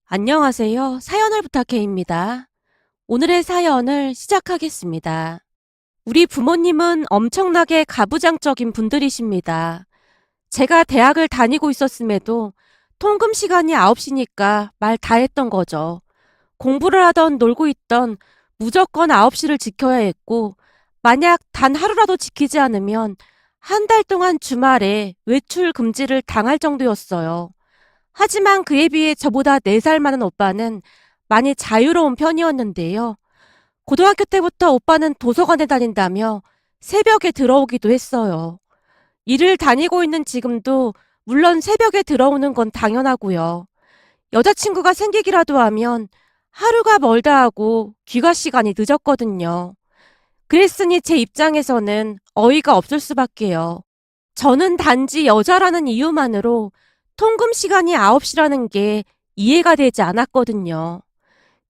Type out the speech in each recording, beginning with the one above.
안녕하세요. 사연을 부탁해입니다. 오늘의 사연을 시작하겠습니다. 우리 부모님은 엄청나게 가부장적인 분들이십니다. 제가 대학을 다니고 있었음에도 통금 시간이 9시니까 말 다 했던 거죠. 공부를 하던 놀고 있던 무조건 9시를 지켜야 했고, 만약 단 하루라도 지키지 않으면 한 달 동안 주말에 외출 금지를 당할 정도였어요. 하지만 그에 비해 저보다 4살 많은 오빠는 많이 자유로운 편이었는데요. 고등학교 때부터 오빠는 도서관에 다닌다며 새벽에 들어오기도 했어요. 일을 다니고 있는 지금도 물론 새벽에 들어오는 건 당연하고요. 여자친구가 생기기라도 하면 하루가 멀다 하고 귀가 시간이 늦었거든요. 그랬으니 제 입장에서는 어이가 없을 수밖에요. 저는 단지 여자라는 이유만으로 통금 시간이 9시라는 게 이해가 되지 않았거든요.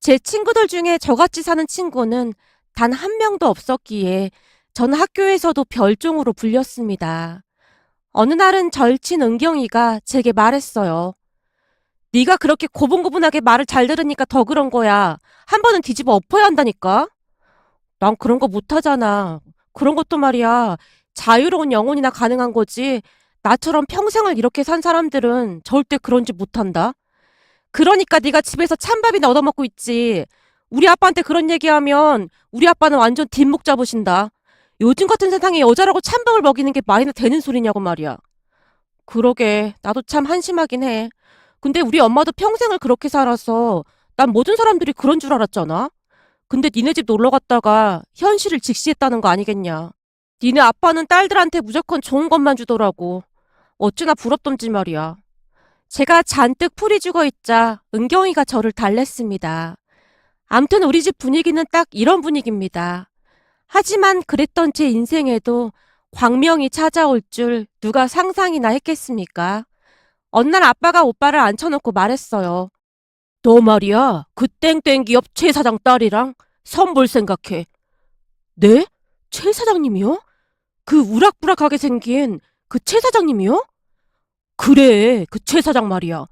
제 친구들 중에 저같이 사는 친구는 단 한 명도 없었기에 전 학교에서도 별종으로 불렸습니다. 어느 날은 절친 은경이가 제게 말했어요. 네가 그렇게 고분고분하게 말을 잘 들으니까 더 그런 거야. 한 번은 뒤집어 엎어야 한다니까. 난 그런 거 못하잖아. 그런 것도 말이야. 자유로운 영혼이나 가능한 거지. 나처럼 평생을 이렇게 산 사람들은 절대 그런 짓 못한다. 그러니까 네가 집에서 찬밥이나 얻어먹고 있지. 우리 아빠한테 그런 얘기하면 우리 아빠는 완전 뒷목 잡으신다. 요즘 같은 세상에 여자라고 찬밥을 먹이는 게 말이나 되는 소리냐고 말이야. 그러게, 나도 참 한심하긴 해. 근데 우리 엄마도 평생을 그렇게 살아서 난 모든 사람들이 그런 줄 알았잖아. 근데 니네 집 놀러 갔다가 현실을 직시했다는 거 아니겠냐. 니네 아빠는 딸들한테 무조건 좋은 것만 주더라고. 어찌나 부럽던지 말이야. 제가 잔뜩 풀이 죽어 있자 은경이가 저를 달랬습니다. 암튼 우리 집 분위기는 딱 이런 분위기입니다. 하지만 그랬던 제 인생에도 광명이 찾아올 줄 누가 상상이나 했겠습니까? 어느 날 아빠가 오빠를 앉혀놓고 말했어요. 너 말이야, 그 땡땡 기업 최 사장 딸이랑 선볼 생각해. 네? 최 사장님이요? 그 우락부락하게 생긴 그 최 사장님이요? 그래, 그 최 사장 말이야.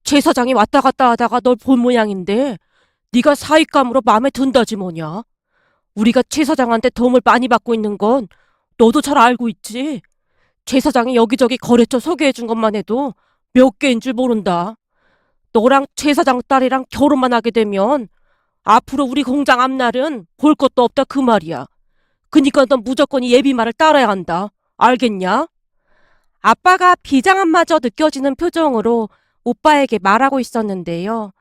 최 사장이 왔다 갔다 하다가 널 본 모양인데 네가 사윗감으로 마음에 든다지 뭐냐. 우리가 최 사장한테 도움을 많이 받고 있는 건 너도 잘 알고 있지. 최 사장이 여기저기 거래처 소개해준 것만 해도 몇 개인 줄 모른다. 너랑 최 사장 딸이랑 결혼만 하게 되면 앞으로 우리 공장 앞날은 볼 것도 없다 그 말이야. 그니까 넌 무조건 이 예비 말을 따라야 한다. 알겠냐? 아빠가 비장함마저 느껴지는 표정으로 오빠에게 말하고 있었는데요.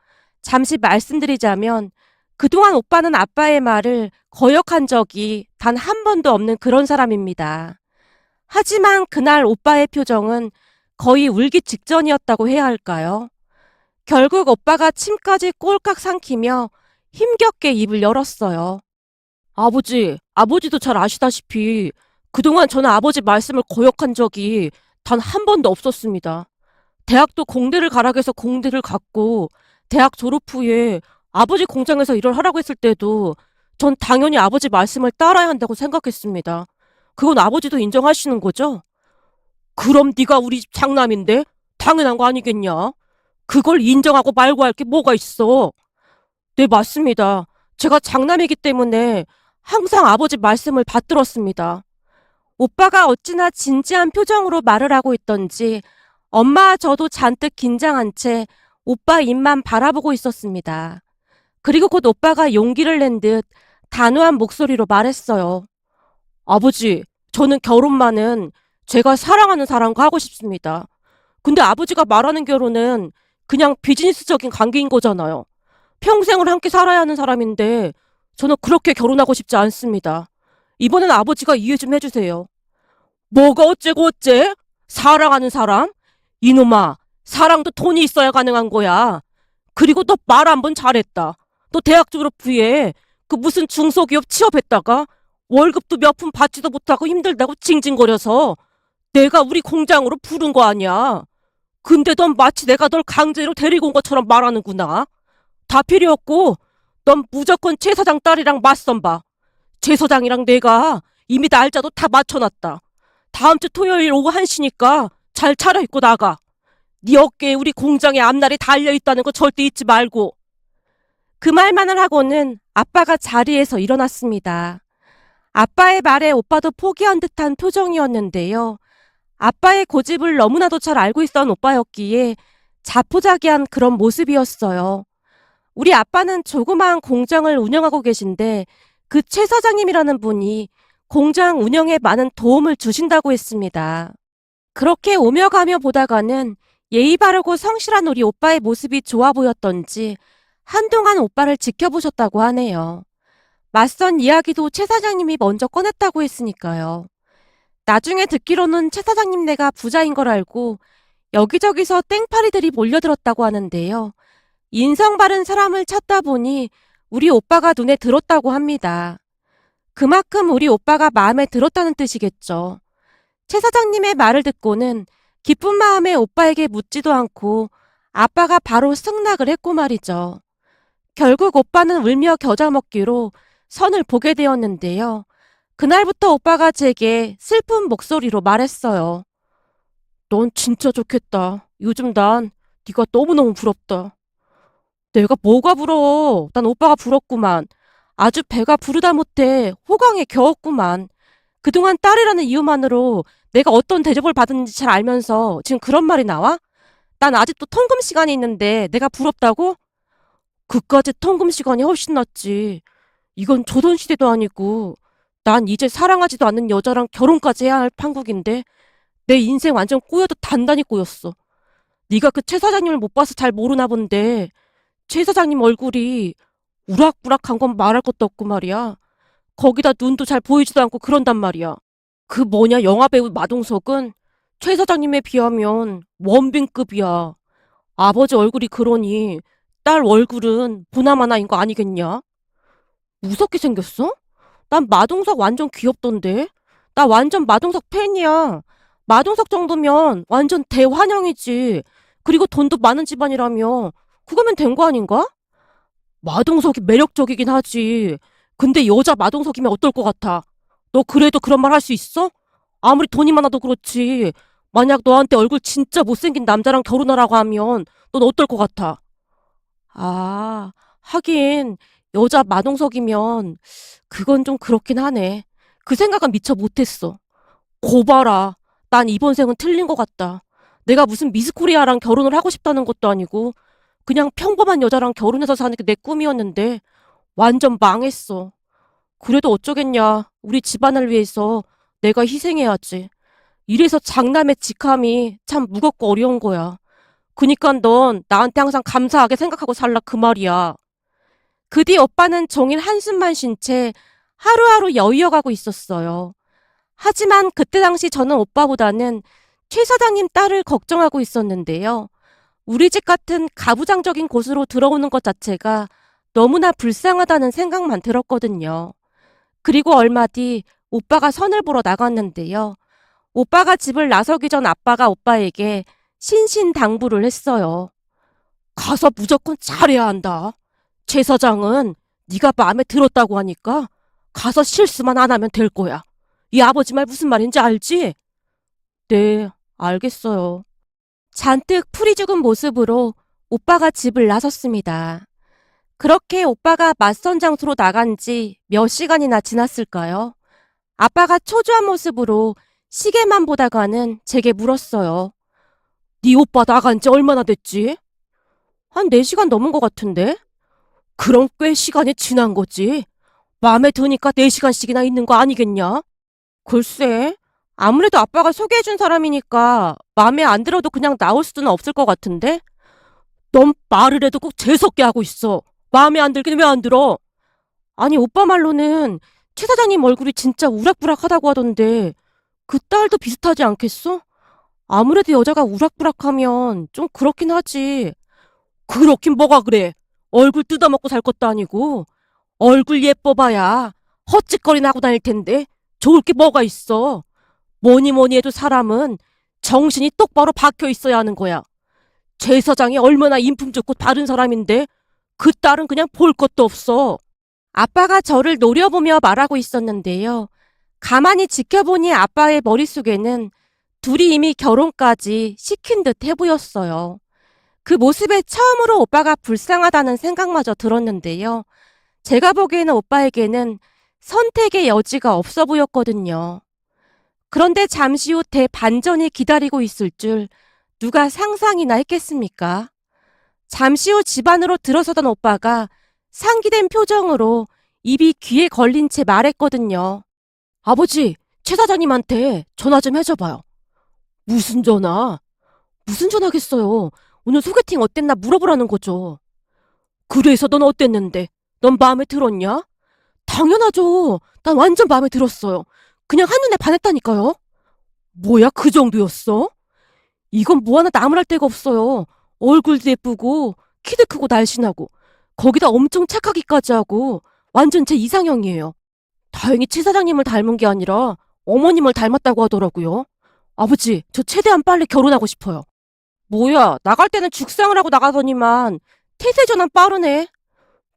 잠시 말씀드리자면 그동안 오빠는 아빠의 말을 거역한 적이 단 한 번도 없는 그런 사람입니다. 하지만 그날 오빠의 표정은 거의 울기 직전이었다고 해야 할까요? 결국 오빠가 침까지 꼴깍 삼키며 힘겹게 입을 열었어요. 아버지도 잘 아시다시피 그동안 저는 아버지 말씀을 거역한 적이 단 한 번도 없었습니다. 대학도 공대를 가라고 해서 공대를 갔고, 대학 졸업 후에 아버지 공장에서 일을 하라고 했을 때도 전 당연히 아버지 말씀을 따라야 한다고 생각했습니다. 그건 아버지도 인정하시는 거죠? 그럼 네가 우리 집 장남인데 당연한 거 아니겠냐? 그걸 인정하고 말고 할 게 뭐가 있어? 네, 맞습니다. 제가 장남이기 때문에 항상 아버지 말씀을 받들었습니다. 오빠가 어찌나 진지한 표정으로 말을 하고 있던지 엄마와 저도 잔뜩 긴장한 채 오빠 입만 바라보고 있었습니다. 그리고 곧 오빠가 용기를 낸 듯 단호한 목소리로 말했어요. 아버지, 저는 결혼만은 제가 사랑하는 사람과 하고 싶습니다. 근데 아버지가 말하는 결혼은 그냥 비즈니스적인 관계인 거잖아요. 평생을 함께 살아야 하는 사람인데 저는 그렇게 결혼하고 싶지 않습니다. 이번엔 아버지가 이해 좀 해주세요. 뭐가 어째고 어째? 사랑하는 사람? 이놈아, 사랑도 돈이 있어야 가능한 거야. 그리고 너 말 한 번 잘했다. 너 대학 졸업 후에 그 무슨 중소기업 취업했다가 월급도 몇 푼 받지도 못하고 힘들다고 징징거려서 내가 우리 공장으로 부른 거 아니야. 근데 넌 마치 내가 널 강제로 데리고 온 것처럼 말하는구나. 다 필요 없고 넌 무조건 최 사장 딸이랑 맞선 봐. 최 사장이랑 내가 이미 날짜도 다 맞춰놨다. 다음 주 토요일 오후 1시니까 잘 차려입고 나가. 네 어깨에 우리 공장의 앞날이 달려있다는 거 절대 잊지 말고. 그 말만을 하고는 아빠가 자리에서 일어났습니다. 아빠의 말에 오빠도 포기한 듯한 표정이었는데요. 아빠의 고집을 너무나도 잘 알고 있던 오빠였기에 자포자기한 그런 모습이었어요. 우리 아빠는 조그마한 공장을 운영하고 계신데 그 최 사장님이라는 분이 공장 운영에 많은 도움을 주신다고 했습니다. 그렇게 오며 가며 보다가는 예의 바르고 성실한 우리 오빠의 모습이 좋아 보였던지 한동안 오빠를 지켜보셨다고 하네요. 맞선 이야기도 최 사장님이 먼저 꺼냈다고 했으니까요. 나중에 듣기로는 최 사장님네가 부자인 걸 알고 여기저기서 땡파리들이 몰려들었다고 하는데요. 인성 바른 사람을 찾다 보니 우리 오빠가 눈에 들었다고 합니다. 그만큼 우리 오빠가 마음에 들었다는 뜻이겠죠. 최 사장님의 말을 듣고는 기쁜 마음에 오빠에게 묻지도 않고 아빠가 바로 승낙을 했고 말이죠. 결국 오빠는 울며 겨자 먹기로 선을 보게 되었는데요. 그날부터 오빠가 제게 슬픈 목소리로 말했어요. 넌 진짜 좋겠다. 요즘 난 네가 너무너무 부럽다. 내가 뭐가 부러워. 난 오빠가 부럽구만. 아주 배가 부르다 못해 호강에 겨웠구만. 그동안 딸이라는 이유만으로 내가 어떤 대접을 받았는지 잘 알면서 지금 그런 말이 나와? 난 아직도 통금 시간이 있는데 내가 부럽다고? 그까짓 통금 시간이 훨씬 낫지. 이건 조선시대도 아니고 난 이제 사랑하지도 않는 여자랑 결혼까지 해야 할 판국인데 내 인생 완전 꼬여도 단단히 꼬였어. 네가 그 최 사장님을 못 봐서 잘 모르나 본데 최 사장님 얼굴이 우락부락한 건 말할 것도 없고 말이야. 거기다 눈도 잘 보이지도 않고 그런단 말이야. 그 뭐냐 영화배우 마동석은 최 사장님에 비하면 원빈급이야. 아버지 얼굴이 그러니 딸 얼굴은 보나마나인 거 아니겠냐? 무섭게 생겼어? 난 마동석 완전 귀엽던데. 나 완전 마동석 팬이야. 마동석 정도면 완전 대환영이지. 그리고 돈도 많은 집안이라며 그거면 된 거 아닌가? 마동석이 매력적이긴 하지. 근데 여자 마동석이면 어떨 것 같아? 너 그래도 그런 말 할 수 있어? 아무리 돈이 많아도 그렇지. 만약 너한테 얼굴 진짜 못생긴 남자랑 결혼하라고 하면 넌 어떨 것 같아? 아, 하긴 여자 마동석이면 그건 좀 그렇긴 하네. 그 생각은 미처 못했어. 고봐라. 난 이번 생은 틀린 것 같다. 내가 무슨 미스코리아랑 결혼을 하고 싶다는 것도 아니고 그냥 평범한 여자랑 결혼해서 사는 게 내 꿈이었는데 완전 망했어. 그래도 어쩌겠냐. 우리 집안을 위해서 내가 희생해야지. 이래서 장남의 직함이 참 무겁고 어려운 거야. 그니까 넌 나한테 항상 감사하게 생각하고 살라 그 말이야. 그 뒤 오빠는 종일 한숨만 쉰 채 하루하루 여의어가고 있었어요. 하지만 그때 당시 저는 오빠보다는 최 사장님 딸을 걱정하고 있었는데요. 우리 집 같은 가부장적인 곳으로 들어오는 것 자체가 너무나 불쌍하다는 생각만 들었거든요. 그리고 얼마 뒤 오빠가 선을 보러 나갔는데요. 오빠가 집을 나서기 전 아빠가 오빠에게 신신당부를 했어요. 가서 무조건 잘해야 한다. 최 사장은 네가 마음에 들었다고 하니까 가서 실수만 안 하면 될 거야. 이 아버지 말 무슨 말인지 알지? 네, 알겠어요. 잔뜩 풀이 죽은 모습으로 오빠가 집을 나섰습니다. 그렇게 오빠가 맞선 장소로 나간 지 몇 시간이나 지났을까요? 아빠가 초조한 모습으로 시계만 보다가는 제게 물었어요. 네 오빠 나간 지 얼마나 됐지? 한 4시간 넘은 것 같은데? 그럼 꽤 시간이 지난 거지. 마음에 드니까 4시간씩이나 있는 거 아니겠냐? 글쎄, 아무래도 아빠가 소개해준 사람이니까 마음에 안 들어도 그냥 나올 수는 없을 것 같은데? 넌 말을 해도 꼭 재수없게 하고 있어. 마음에 안 들긴 왜 안 들어? 아니, 오빠 말로는 최 사장님 얼굴이 진짜 우락부락하다고 하던데 그 딸도 비슷하지 않겠어? 아무래도 여자가 우락부락하면 좀 그렇긴 하지. 그렇긴 뭐가 그래. 얼굴 뜯어먹고 살 것도 아니고. 얼굴 예뻐봐야 헛짓거리나 하고 다닐 텐데 좋을 게 뭐가 있어. 뭐니 뭐니 해도 사람은 정신이 똑바로 박혀 있어야 하는 거야. 최 사장이 얼마나 인품 좋고 바른 사람인데 그 딸은 그냥 볼 것도 없어. 아빠가 저를 노려보며 말하고 있었는데요. 가만히 지켜보니 아빠의 머릿속에는 둘이 이미 결혼까지 시킨 듯 해 보였어요. 그 모습에 처음으로 오빠가 불쌍하다는 생각마저 들었는데요. 제가 보기에는 오빠에게는 선택의 여지가 없어 보였거든요. 그런데 잠시 후 대반전이 기다리고 있을 줄 누가 상상이나 했겠습니까? 잠시 후 집 안으로 들어서던 오빠가 상기된 표정으로 입이 귀에 걸린 채 말했거든요. 아버지, 최 사장님한테 전화 좀 해줘봐요. 무슨 전화? 무슨 전화겠어요. 오늘 소개팅 어땠나 물어보라는 거죠. 그래서 넌 어땠는데? 넌 마음에 들었냐? 당연하죠. 난 완전 마음에 들었어요. 그냥 한눈에 반했다니까요. 뭐야, 그 정도였어? 이건 뭐 하나 나무랄 데가 없어요. 얼굴도 예쁘고 키도 크고 날씬하고 거기다 엄청 착하기까지 하고 완전 제 이상형이에요. 다행히 최 사장님을 닮은 게 아니라 어머님을 닮았다고 하더라고요. 아버지, 저 최대한 빨리 결혼하고 싶어요. 뭐야, 나갈 때는 죽상을 하고 나가더니만 태세 전환 빠르네.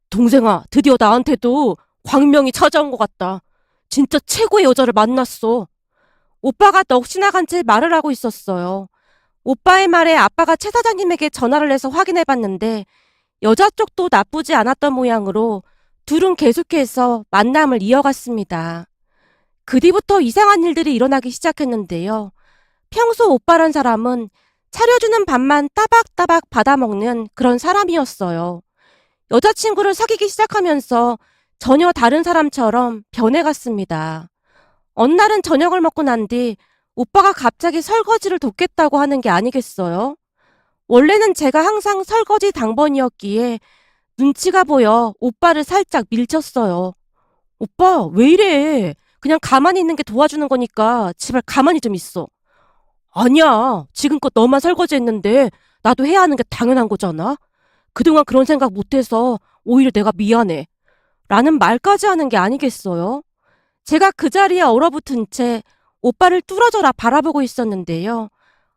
동생아, 드디어 나한테도 광명이 찾아온 것 같다. 진짜 최고의 여자를 만났어. 오빠가 넋이 나간 채 말을 하고 있었어요. 오빠의 말에 아빠가 최 사장님에게 전화를 해서 확인해봤는데 여자 쪽도 나쁘지 않았던 모양으로 둘은 계속해서 만남을 이어갔습니다. 그 뒤부터 이상한 일들이 일어나기 시작했는데요. 평소 오빠란 사람은 차려주는 밥만 따박따박 받아먹는 그런 사람이었어요. 여자친구를 사귀기 시작하면서 전혀 다른 사람처럼 변해갔습니다. 어느 날은 저녁을 먹고 난 뒤 오빠가 갑자기 설거지를 돕겠다고 하는 게 아니겠어요? 원래는 제가 항상 설거지 당번이었기에 눈치가 보여 오빠를 살짝 밀쳤어요. 오빠, 왜 이래? 그냥 가만히 있는 게 도와주는 거니까 제발 가만히 좀 있어. 아니야. 지금껏 너만 설거지 했는데 나도 해야 하는 게 당연한 거잖아. 그동안 그런 생각 못해서 오히려 내가 미안해. 라는 말까지 하는 게 아니겠어요? 제가 그 자리에 얼어붙은 채 오빠를 뚫어져라 바라보고 있었는데요.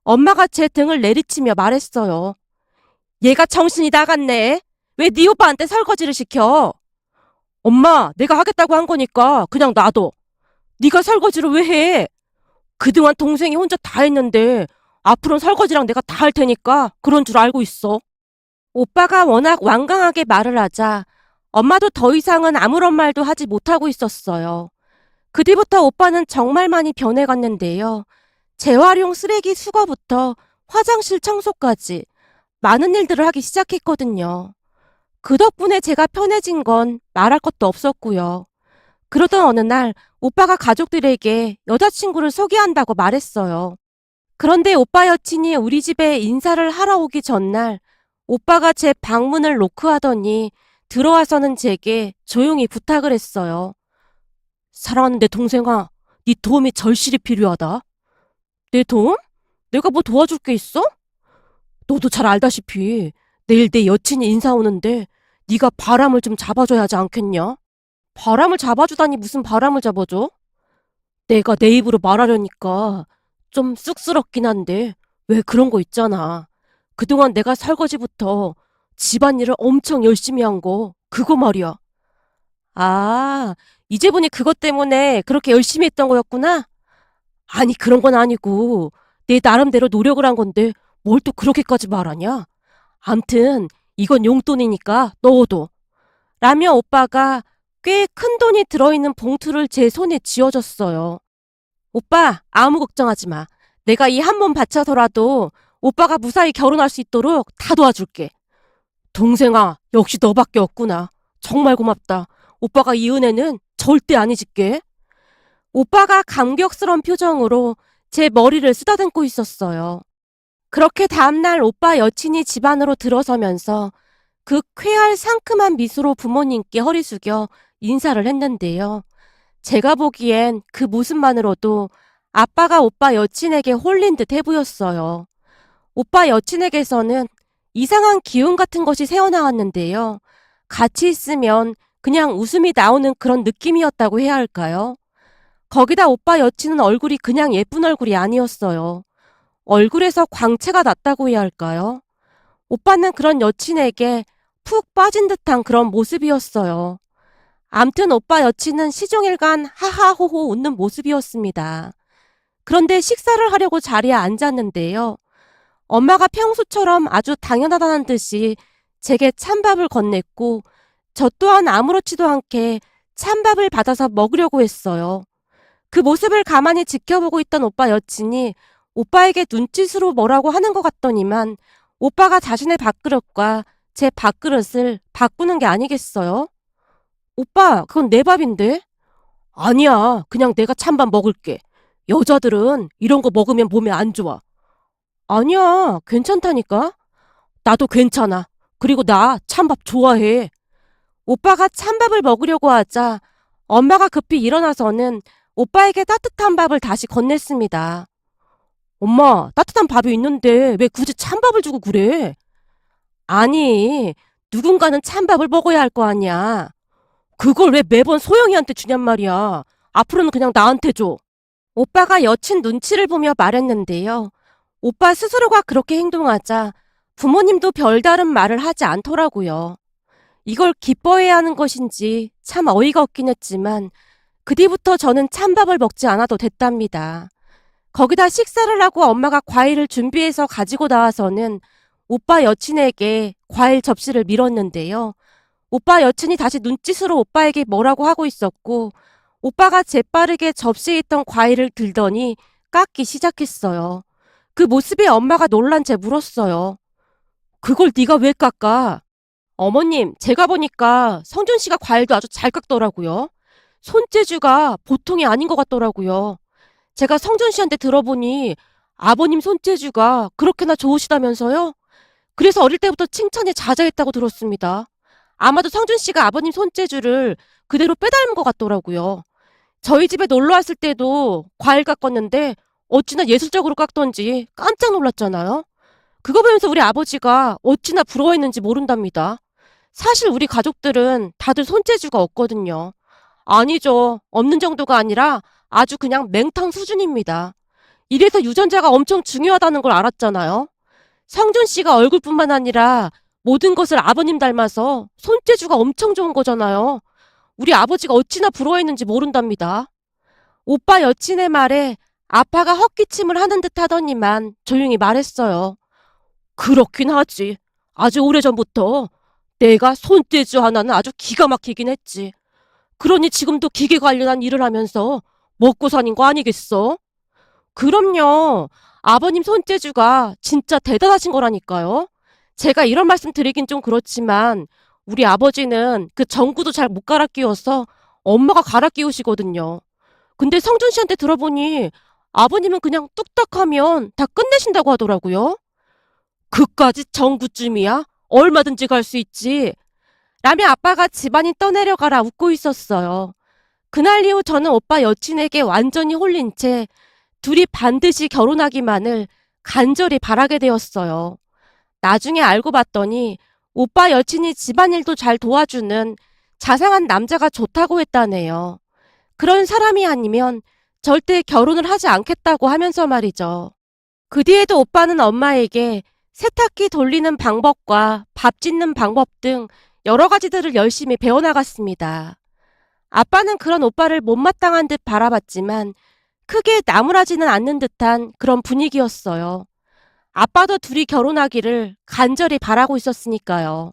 엄마가 제 등을 내리치며 말했어요. 얘가 정신이 나갔네. 왜 네 오빠한테 설거지를 시켜? 엄마, 내가 하겠다고 한 거니까 그냥 놔둬. 네가 설거지를 왜 해? 그동안 동생이 혼자 다 했는데 앞으로는 설거지랑 내가 다 할 테니까 그런 줄 알고 있어. 오빠가 워낙 완강하게 말을 하자 엄마도 더 이상은 아무런 말도 하지 못하고 있었어요. 그 뒤부터 오빠는 정말 많이 변해갔는데요. 재활용 쓰레기 수거부터 화장실 청소까지 많은 일들을 하기 시작했거든요. 그 덕분에 제가 편해진 건 말할 것도 없었고요. 그러던 어느 날 오빠가 가족들에게 여자친구를 소개한다고 말했어요. 그런데 오빠 여친이 우리 집에 인사를 하러 오기 전날 오빠가 제 방문을 노크하더니 들어와서는 제게 조용히 부탁을 했어요. 사랑하는 내 동생아, 네 도움이 절실히 필요하다. 내 도움? 내가 뭐 도와줄 게 있어? 너도 잘 알다시피 내일 내 여친이 인사 오는데 네가 바람을 좀 잡아줘야 하지 않겠냐? 바람을 잡아주다니 무슨 바람을 잡아줘? 내가 내 입으로 말하려니까 좀 쑥스럽긴 한데 왜 그런 거 있잖아. 그동안 내가 설거지부터 집안일을 엄청 열심히 한 거 그거 말이야. 아, 이제 보니 그것 때문에 그렇게 열심히 했던 거였구나? 아니, 그런 건 아니고 내 나름대로 노력을 한 건데 뭘 또 그렇게까지 말하냐? 암튼 이건 용돈이니까 넣어둬. 라며 오빠가 꽤 큰 돈이 들어있는 봉투를 제 손에 쥐어줬어요. 오빠, 아무 걱정하지 마. 내가 이 한 번 바쳐서라도 오빠가 무사히 결혼할 수 있도록 다 도와줄게. 동생아, 역시 너밖에 없구나. 정말 고맙다. 오빠가 이 은혜는 절대 안 잊을게. 오빠가 감격스러운 표정으로 제 머리를 쓰다듬고 있었어요. 그렇게 다음날 오빠 여친이 집 안으로 들어서면서 그 쾌활 상큼한 미소로 부모님께 허리 숙여 인사를 했는데요. 제가 보기엔 그 모습만으로도 아빠가 오빠 여친에게 홀린 듯 해 보였어요. 오빠 여친에게서는 이상한 기운 같은 것이 새어나왔는데요. 같이 있으면 그냥 웃음이 나오는 그런 느낌이었다고 해야 할까요? 거기다 오빠 여친은 얼굴이 그냥 예쁜 얼굴이 아니었어요. 얼굴에서 광채가 났다고 해야 할까요? 오빠는 그런 여친에게 푹 빠진 듯한 그런 모습이었어요. 암튼 오빠 여친은 시종일관 하하호호 웃는 모습이었습니다. 그런데 식사를 하려고 자리에 앉았는데요. 엄마가 평소처럼 아주 당연하다는 듯이 제게 찬밥을 건넸고 저 또한 아무렇지도 않게 찬밥을 받아서 먹으려고 했어요. 그 모습을 가만히 지켜보고 있던 오빠 여친이 오빠에게 눈짓으로 뭐라고 하는 것 같더니만 오빠가 자신의 밥그릇과 제 밥그릇을 바꾸는 게 아니겠어요? 오빠, 그건 내 밥인데? 아니야, 그냥 내가 찬밥 먹을게. 여자들은 이런 거 먹으면 몸에 안 좋아. 아니야, 괜찮다니까? 나도 괜찮아. 그리고 나 찬밥 좋아해. 오빠가 찬밥을 먹으려고 하자 엄마가 급히 일어나서는 오빠에게 따뜻한 밥을 다시 건넸습니다. 엄마, 따뜻한 밥이 있는데 왜 굳이 찬밥을 주고 그래? 아니, 누군가는 찬밥을 먹어야 할 거 아니야. 그걸 왜 매번 소영이한테 주냔 말이야. 앞으로는 그냥 나한테 줘. 오빠가 여친 눈치를 보며 말했는데요. 오빠 스스로가 그렇게 행동하자 부모님도 별다른 말을 하지 않더라고요. 이걸 기뻐해야 하는 것인지 참 어이가 없긴 했지만 그 뒤부터 저는 찬밥을 먹지 않아도 됐답니다. 거기다 식사를 하고 엄마가 과일을 준비해서 가지고 나와서는 오빠 여친에게 과일 접시를 밀었는데요. 오빠 여친이 다시 눈짓으로 오빠에게 뭐라고 하고 있었고 오빠가 재빠르게 접시에 있던 과일을 들더니 깎기 시작했어요. 그 모습에 엄마가 놀란 채 물었어요. 그걸 네가 왜 깎아? 어머님, 제가 보니까 성준 씨가 과일도 아주 잘 깎더라고요. 손재주가 보통이 아닌 것 같더라고요. 제가 성준 씨한테 들어보니 아버님 손재주가 그렇게나 좋으시다면서요? 그래서 어릴 때부터 칭찬에 자자했다고 들었습니다. 아마도 성준 씨가 아버님 손재주를 그대로 빼닮은 것 같더라고요. 저희 집에 놀러 왔을 때도 과일 깎았는데 어찌나 예술적으로 깎던지 깜짝 놀랐잖아요. 그거 보면서 우리 아버지가 어찌나 부러워했는지 모른답니다. 사실 우리 가족들은 다들 손재주가 없거든요. 아니죠. 없는 정도가 아니라 아주 그냥 맹탕 수준입니다. 이래서 유전자가 엄청 중요하다는 걸 알았잖아요. 성준 씨가 얼굴뿐만 아니라 모든 것을 아버님 닮아서 손재주가 엄청 좋은 거잖아요. 우리 아버지가 어찌나 부러워했는지 모른답니다. 오빠 여친의 말에 아빠가 헛기침을 하는 듯 하더니만 조용히 말했어요. 그렇긴 하지. 아주 오래전부터 내가 손재주 하나는 아주 기가 막히긴 했지. 그러니 지금도 기계 관련한 일을 하면서 먹고 사는 거 아니겠어? 그럼요. 아버님 손재주가 진짜 대단하신 거라니까요. 제가 이런 말씀 드리긴 좀 그렇지만 우리 아버지는 그 전구도 잘 못 갈아 끼워서 엄마가 갈아 끼우시거든요. 근데 성준 씨한테 들어보니 아버님은 그냥 뚝딱하면 다 끝내신다고 하더라고요. 그까지 전구쯤이야? 얼마든지 갈 수 있지. 라며 아빠가 집안이 떠내려가라 웃고 있었어요. 그날 이후 저는 오빠 여친에게 완전히 홀린 채 둘이 반드시 결혼하기만을 간절히 바라게 되었어요. 나중에 알고 봤더니 오빠 여친이 집안일도 잘 도와주는 자상한 남자가 좋다고 했다네요. 그런 사람이 아니면 절대 결혼을 하지 않겠다고 하면서 말이죠. 그 뒤에도 오빠는 엄마에게 세탁기 돌리는 방법과 밥 짓는 방법 등 여러 가지들을 열심히 배워나갔습니다. 아빠는 그런 오빠를 못마땅한 듯 바라봤지만 크게 나무라지는 않는 듯한 그런 분위기였어요. 아빠도 둘이 결혼하기를 간절히 바라고 있었으니까요.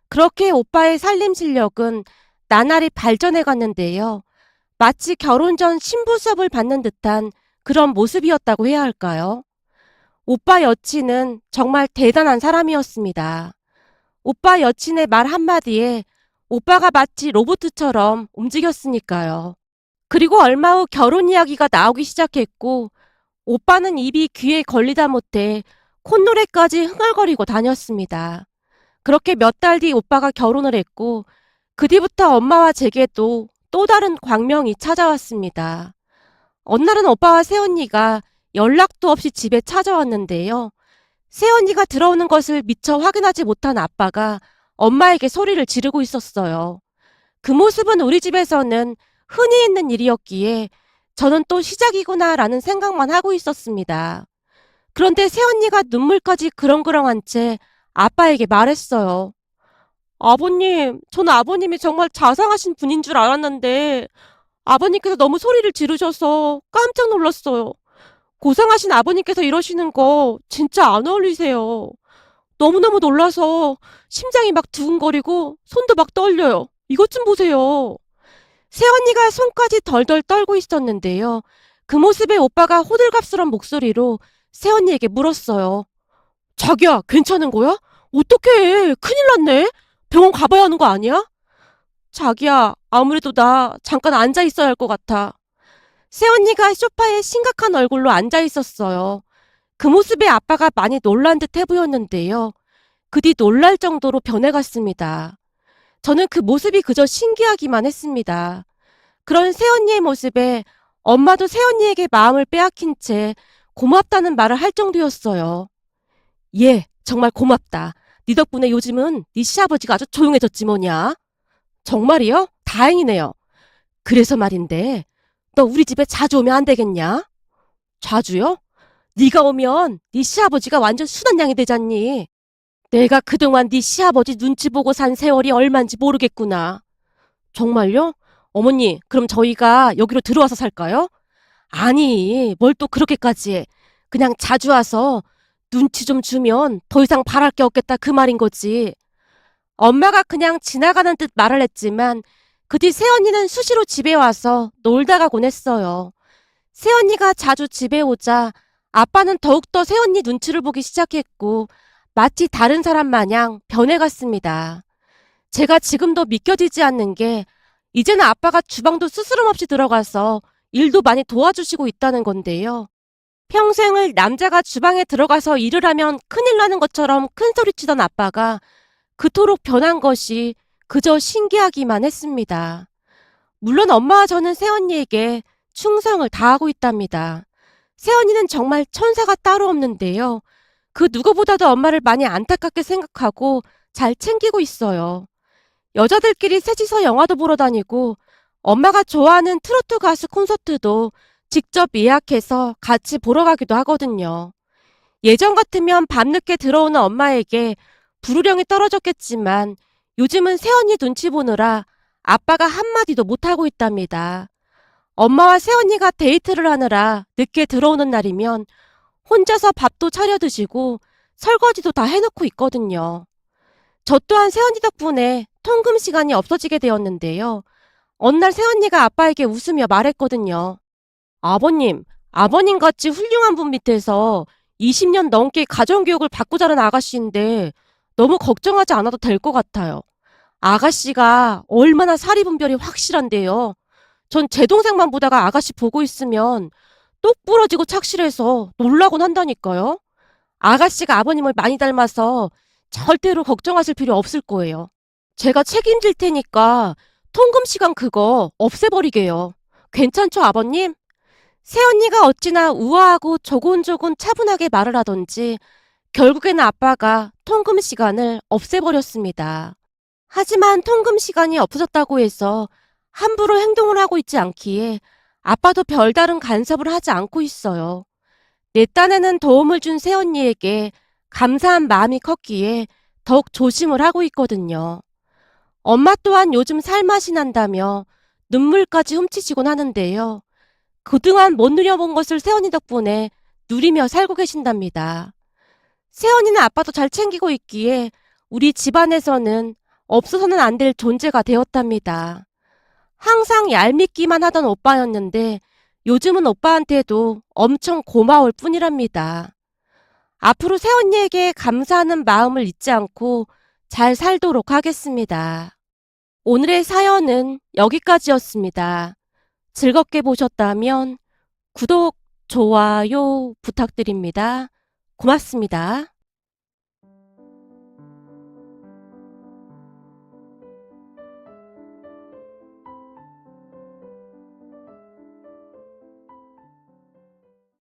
그렇게 오빠의 살림 실력은 나날이 발전해 갔는데요. 마치 결혼 전 신부 수업을 받는 듯한 그런 모습이었다고 해야 할까요? 오빠 여친은 정말 대단한 사람이었습니다. 오빠 여친의 말 한마디에 오빠가 마치 로봇처럼 움직였으니까요. 그리고 얼마 후 결혼 이야기가 나오기 시작했고 오빠는 입이 귀에 걸리다 못해 콧노래까지 흥얼거리고 다녔습니다. 그렇게 몇 달 뒤 오빠가 결혼을 했고 그 뒤부터 엄마와 제게도 또 다른 광명이 찾아왔습니다. 어느 날은 오빠와 새언니가 연락도 없이 집에 찾아왔는데요. 새언니가 들어오는 것을 미처 확인하지 못한 아빠가 엄마에게 소리를 지르고 있었어요. 그 모습은 우리 집에서는 흔히 있는 일이었기에 저는 또 시작이구나라는 생각만 하고 있었습니다. 그런데 새언니가 눈물까지 그렁그렁한 채 아빠에게 말했어요. 아버님, 저는 아버님이 정말 자상하신 분인 줄 알았는데 아버님께서 너무 소리를 지르셔서 깜짝 놀랐어요. 고생하신 아버님께서 이러시는 거 진짜 안 어울리세요. 너무너무 놀라서 심장이 막 두근거리고 손도 막 떨려요. 이것 좀 보세요. 새언니가 손까지 덜덜 떨고 있었는데요. 그 모습에 오빠가 호들갑스런 목소리로 새언니에게 물었어요. 자기야, 괜찮은 거야? 어떡해, 큰일 났네. 병원 가봐야 하는 거 아니야? 자기야, 아무래도 나 잠깐 앉아 있어야 할 것 같아. 새언니가 소파에 심각한 얼굴로 앉아 있었어요. 그 모습에 아빠가 많이 놀란 듯 해 보였는데요. 그 뒤 놀랄 정도로 변해갔습니다. 저는 그 모습이 그저 신기하기만 했습니다. 그런 새언니의 모습에 엄마도 새언니에게 마음을 빼앗긴 채 고맙다는 말을 할 정도였어요. 예, 정말 고맙다. 네 덕분에 요즘은 네 시아버지가 아주 조용해졌지 뭐냐. 정말이요? 다행이네요. 그래서 말인데 너 우리 집에 자주 오면 안 되겠냐? 자주요? 네가 오면 네 시아버지가 완전 순한 양이 되잖니. 내가 그동안 네 시아버지 눈치 보고 산 세월이 얼만지 모르겠구나. 정말요? 어머니, 그럼 저희가 여기로 들어와서 살까요? 아니, 뭘 또 그렇게까지 해. 그냥 자주 와서 눈치 좀 주면 더 이상 바랄 게 없겠다 그 말인 거지. 엄마가 그냥 지나가는 듯 말을 했지만 그 뒤 새언니는 수시로 집에 와서 놀다 가곤 했어요. 새언니가 자주 집에 오자 아빠는 더욱더 새언니 눈치를 보기 시작했고 마치 다른 사람 마냥 변해갔습니다. 제가 지금도 믿겨지지 않는 게 이제는 아빠가 주방도 스스럼 없이 들어가서 일도 많이 도와주시고 있다는 건데요. 평생을 남자가 주방에 들어가서 일을 하면 큰일 나는 것처럼 큰소리치던 아빠가 그토록 변한 것이 그저 신기하기만 했습니다. 물론 엄마와 저는 새언니에게 충성을 다하고 있답니다. 새언니는 정말 천사가 따로 없는데요. 그 누구보다도 엄마를 많이 안타깝게 생각하고 잘 챙기고 있어요. 여자들끼리 셋이서 영화도 보러 다니고 엄마가 좋아하는 트로트 가수 콘서트도 직접 예약해서 같이 보러 가기도 하거든요. 예전 같으면 밤늦게 들어오는 엄마에게 불호령이 떨어졌겠지만 요즘은 새언니 눈치 보느라 아빠가 한마디도 못하고 있답니다. 엄마와 새언니가 데이트를 하느라 늦게 들어오는 날이면 혼자서 밥도 차려 드시고 설거지도 다 해놓고 있거든요. 저 또한 새언니 덕분에 통금 시간이 없어지게 되었는데요. 어느 날 새언니가 아빠에게 웃으며 말했거든요. 아버님, 아버님같이 훌륭한 분 밑에서 20년 넘게 가정교육을 받고 자란 아가씨인데 너무 걱정하지 않아도 될 것 같아요. 아가씨가 얼마나 사리분별이 확실한데요. 전 제 동생만 보다가 아가씨 보고 있으면 똑 부러지고 착실해서 놀라곤 한다니까요. 아가씨가 아버님을 많이 닮아서 절대로 걱정하실 필요 없을 거예요. 제가 책임질 테니까 통금 시간 그거 없애버리게요. 괜찮죠, 아버님? 새언니가 어찌나 우아하고 조곤조곤 차분하게 말을 하던지 결국에는 아빠가 통금 시간을 없애버렸습니다. 하지만 통금 시간이 없어졌다고 해서 함부로 행동을 하고 있지 않기에 아빠도 별다른 간섭을 하지 않고 있어요. 내 딴에는 도움을 준 새언니에게 감사한 마음이 컸기에 더욱 조심을 하고 있거든요. 엄마 또한 요즘 살맛이 난다며 눈물까지 훔치시곤 하는데요. 그동안 못 누려본 것을 새언니 덕분에 누리며 살고 계신답니다. 새언니는 아빠도 잘 챙기고 있기에 우리 집안에서는 없어서는 안 될 존재가 되었답니다. 항상 얄밉기만 하던 오빠였는데 요즘은 오빠한테도 엄청 고마울 뿐이랍니다. 앞으로 새언니에게 감사하는 마음을 잊지 않고 잘 살도록 하겠습니다. 오늘의 사연은 여기까지였습니다. 즐겁게 보셨다면 구독, 좋아요 부탁드립니다. 고맙습니다.